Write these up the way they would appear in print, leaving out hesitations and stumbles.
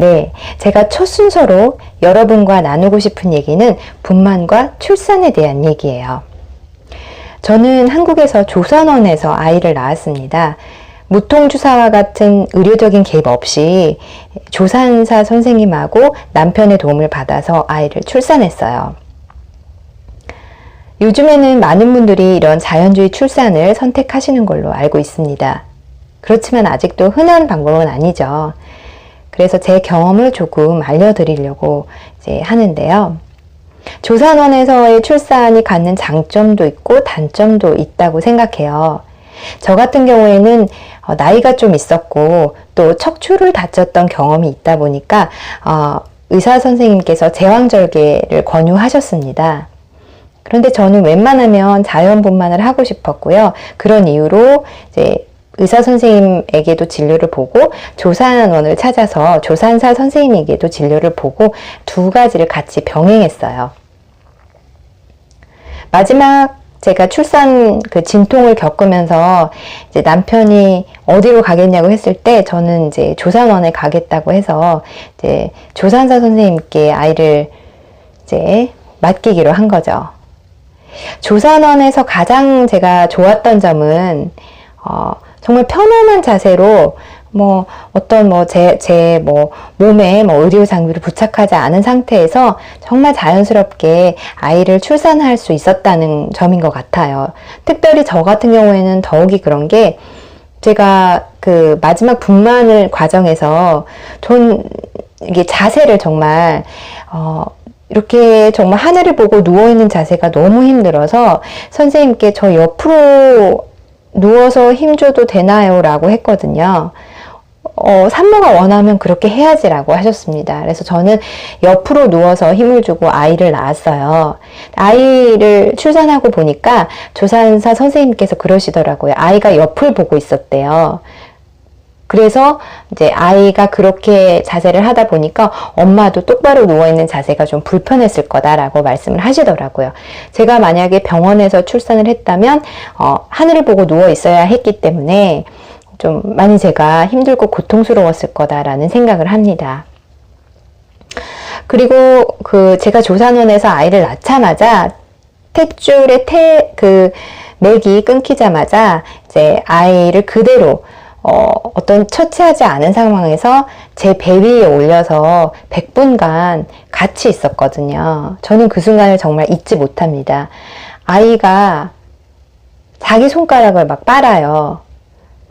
네, 제가 첫 순서로 여러분과 나누고 싶은 얘기는 분만과 출산에 대한 얘기예요. 저는 한국에서 조산원에서 아이를 낳았습니다. 무통주사와 같은 의료적인 개입 없이 조산사 선생님하고 남편의 도움을 받아서 아이를 출산했어요. 요즘에는 많은 분들이 이런 자연주의 출산을 선택하시는 걸로 알고 있습니다. 그렇지만 아직도 흔한 방법은 아니죠. 그래서 제 경험을 조금 알려드리려고 이제 하는데요. 조산원에서의 출산이 갖는 장점도 있고 단점도 있다고 생각해요. 저 같은 경우에는 나이가 좀 있었고 또 척추를 다쳤던 경험이 있다 보니까 의사 선생님께서 제왕절개를 권유하셨습니다. 그런데 저는 웬만하면 자연분만을 하고 싶었고요. 그런 이유로 이제 의사 선생님에게도 진료를 보고 조산원을 찾아서 조산사 선생님에게도 진료를 보고 두 가지를 같이 병행했어요. 마지막 제가 출산 그 진통을 겪으면서 이제 남편이 어디로 가겠냐고 했을 때 저는 이제 조산원에 가겠다고 해서 이제 조산사 선생님께 아이를 이제 맡기기로 한 거죠. 조산원에서 가장 제가 좋았던 점은 정말 편안한 자세로 제 몸에 의료 장비를 부착하지 않은 상태에서 정말 자연스럽게 아이를 출산할 수 있었다는 점인 것 같아요. 특별히 저 같은 경우에는 더욱이 그런 게 제가 그 마지막 분만을 과정에서 이게 자세를 정말 이렇게 정말 하늘을 보고 누워있는 자세가 너무 힘들어서 선생님께 저 옆으로 누워서 힘줘도 되나요? 라고 했거든요. 산모가 원하면 그렇게 해야지 라고 하셨습니다. 그래서 저는 옆으로 누워서 힘을 주고 아이를 낳았어요. 아이를 출산하고 보니까 조산사 선생님께서 그러시더라고요. 아이가 옆을 보고 있었대요. 그래서 이제 아이가 그렇게 자세를 하다 보니까 엄마도 똑바로 누워있는 자세가 좀 불편했을 거다라고 말씀을 하시더라고요. 제가 만약에 병원에서 출산을 했다면 하늘을 보고 누워 있어야 했기 때문에 좀 많이 제가 힘들고 고통스러웠을 거다라는 생각을 합니다. 그리고 제가 조산원에서 아이를 낳자마자 탯줄의 맥이 끊기자마자 이제 아이를 그대로 어떤 처치하지 않은 상황에서 제 배 위에 올려서 100분간 같이 있었거든요. 저는 그 순간을 정말 잊지 못합니다. 아이가 자기 손가락을 막 빨아요.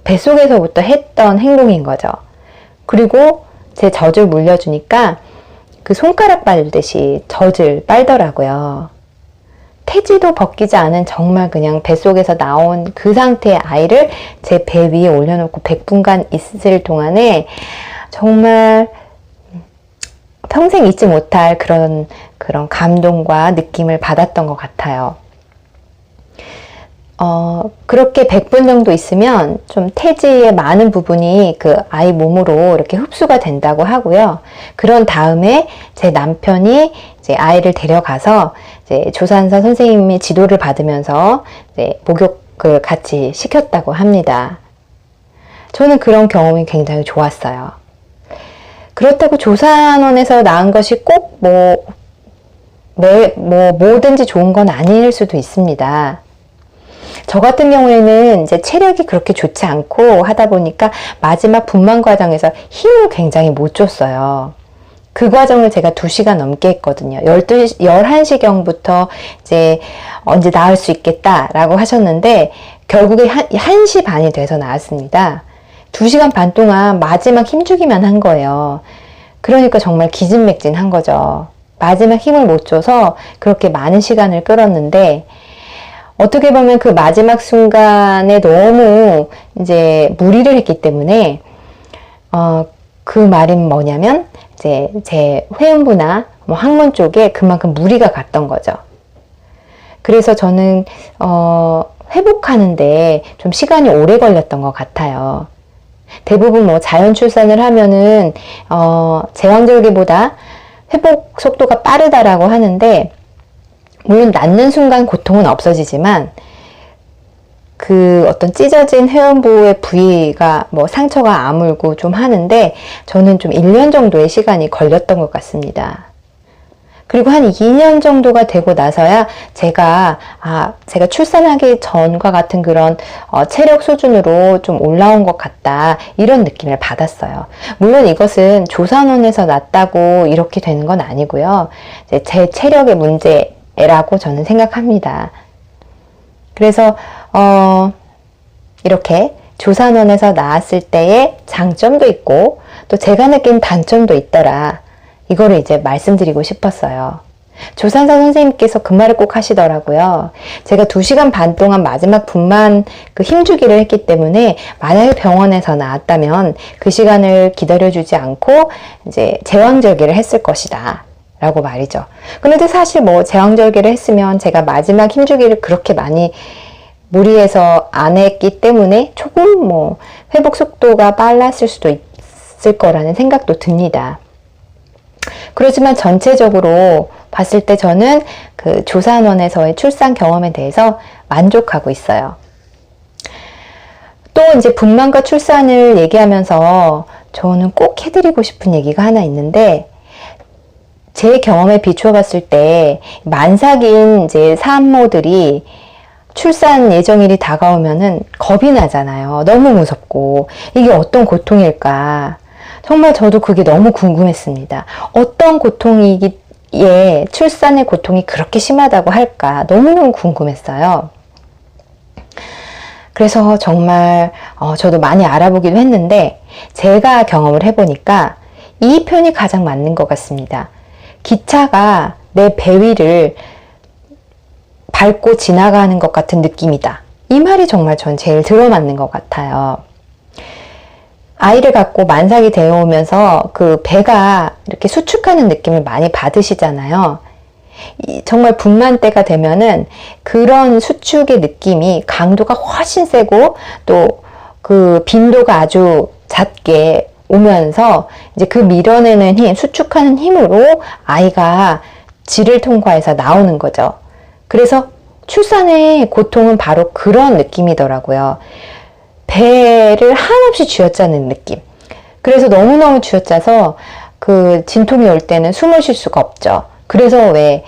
뱃속에서부터 했던 행동인 거죠. 그리고 제 젖을 물려주니까 그 손가락 빨듯이 젖을 빨더라고요. 태지도 벗기지 않은 정말 그냥 뱃속에서 나온 그 상태의 아이를 제 배 위에 올려놓고 100분간 있을 동안에 정말 평생 잊지 못할 그런 감동과 느낌을 받았던 것 같아요. 그렇게 100분 정도 있으면 좀 태지의 많은 부분이 그 아이 몸으로 이렇게 흡수가 된다고 하고요. 그런 다음에 제 남편이 이제 아이를 데려가서 이제 조산사 선생님의 지도를 받으면서 이제 목욕을 같이 시켰다고 합니다. 저는 그런 경험이 굉장히 좋았어요. 그렇다고 조산원에서 낳은 것이 꼭 뭐든지 좋은 건 아닐 수도 있습니다. 저 같은 경우에는 이제 체력이 그렇게 좋지 않고 하다 보니까 마지막 분만 과정에서 힘을 굉장히 못 줬어요. 그 과정을 제가 2시간 넘게 했거든요. 11시경부터 이제 언제 나을 수 있겠다라고 하셨는데 결국에 1시 반이 돼서 나왔습니다. 2시간 반 동안 마지막 힘주기만 한 거예요. 그러니까 정말 기진맥진한 거죠. 마지막 힘을 못 줘서 그렇게 많은 시간을 끌었는데 어떻게 보면 그 마지막 순간에 너무 이제 무리를 했기 때문에 그 말은 뭐냐면 이제 제 회음부나 항문 쪽에 그만큼 무리가 갔던 거죠. 그래서 저는 회복하는데 좀 시간이 오래 걸렸던 것 같아요. 대부분 자연 출산을 하면은 제왕절개보다 회복 속도가 빠르다라고 하는데 물론 낳는 순간 고통은 없어지지만 그 어떤 찢어진 회음부의 부위가 뭐 상처가 아물고 좀 하는데 저는 좀 1년 정도의 시간이 걸렸던 것 같습니다. 그리고 한 2년 정도가 되고 나서야 제가 출산하기 전과 같은 그런 체력 수준으로 좀 올라온 것 같다, 이런 느낌을 받았어요. 물론 이것은 조산원에서 났다고 이렇게 되는 건 아니고요. 제 체력의 문제라고 저는 생각합니다. 그래서 이렇게 조산원에서 나왔을 때의 장점도 있고 또 제가 느낀 단점도 있더라, 이거를 이제 말씀드리고 싶었어요. 조산사 선생님께서 그 말을 꼭 하시더라고요. 제가 2시간 반 동안 마지막 분만 그 힘주기를 했기 때문에 만약에 병원에서 나왔다면 그 시간을 기다려주지 않고 이제 제왕절개를 했을 것이다 라고 말이죠. 그런데 사실 뭐 제왕절개를 했으면 제가 마지막 힘주기를 그렇게 많이 무리해서 안 했기 때문에 조금 뭐 회복 속도가 빨랐을 수도 있을 거라는 생각도 듭니다. 그렇지만 전체적으로 봤을 때 저는 그 조산원에서의 출산 경험에 대해서 만족하고 있어요. 또 이제 분만과 출산을 얘기하면서 저는 꼭 해드리고 싶은 얘기가 하나 있는데, 제 경험에 비추어 봤을 때 만삭인 이제 산모들이 출산 예정일이 다가오면은 겁이 나잖아요. 너무 무섭고 이게 어떤 고통일까. 정말 저도 그게 너무 궁금했습니다. 어떤 고통이기에 출산의 고통이 그렇게 심하다고 할까 너무너무 궁금했어요. 그래서 정말 저도 많이 알아보기도 했는데 제가 경험을 해보니까 이 표현이 가장 맞는 것 같습니다. 기차가 내 배 위를 밟고 지나가는 것 같은 느낌이다. 이 말이 정말 전 제일 들어맞는 것 같아요. 아이를 갖고 만삭이 되어 오면서 그 배가 이렇게 수축하는 느낌을 많이 받으시잖아요. 정말 분만 때가 되면은 그런 수축의 느낌이 강도가 훨씬 세고 또 그 빈도가 아주 잦게 오면서 이제 그 밀어내는 힘, 수축하는 힘으로 아이가 질을 통과해서 나오는 거죠. 그래서 출산의 고통은 바로 그런 느낌이더라고요. 배를 한없이 쥐어짜는 느낌. 그래서 너무너무 쥐어짜서 그 진통이 올 때는 숨을 쉴 수가 없죠. 그래서 왜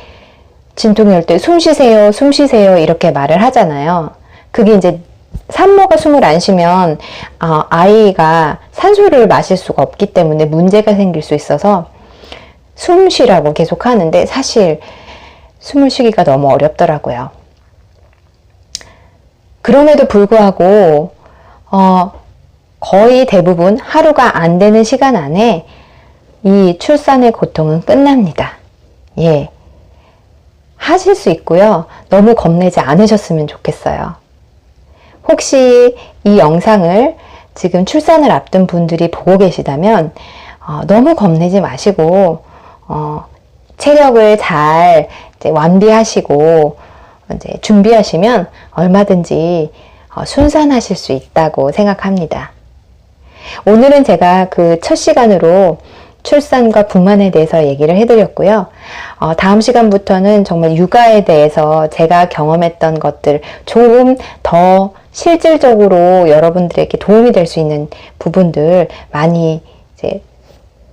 진통이 올 때 숨 쉬세요, 숨 쉬세요 이렇게 말을 하잖아요. 그게 이제 산모가 숨을 안 쉬면 아이가 산소를 마실 수가 없기 때문에 문제가 생길 수 있어서 숨 쉬라고 계속 하는데 사실 숨을 쉬기가 너무 어렵더라고요. 그럼에도 불구하고 거의 대부분 하루가 안 되는 시간 안에 이 출산의 고통은 끝납니다. 예. 하실 수 있고요. 너무 겁내지 않으셨으면 좋겠어요. 혹시 이 영상을 지금 출산을 앞둔 분들이 보고 계시다면 너무 겁내지 마시고 체력을 잘 이제 완비하시고 이제 준비하시면 얼마든지 순산하실 수 있다고 생각합니다. 오늘은 제가 그 첫 시간으로 출산과 분만에 대해서 얘기를 해드렸고요. 다음 시간부터는 정말 육아에 대해서 제가 경험했던 것들 조금 더 실질적으로 여러분들에게 도움이 될 수 있는 부분들 많이 이제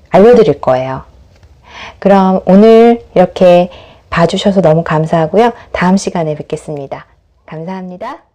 알려드릴 거예요. 그럼 오늘 이렇게 봐주셔서 너무 감사하고요. 다음 시간에 뵙겠습니다. 감사합니다.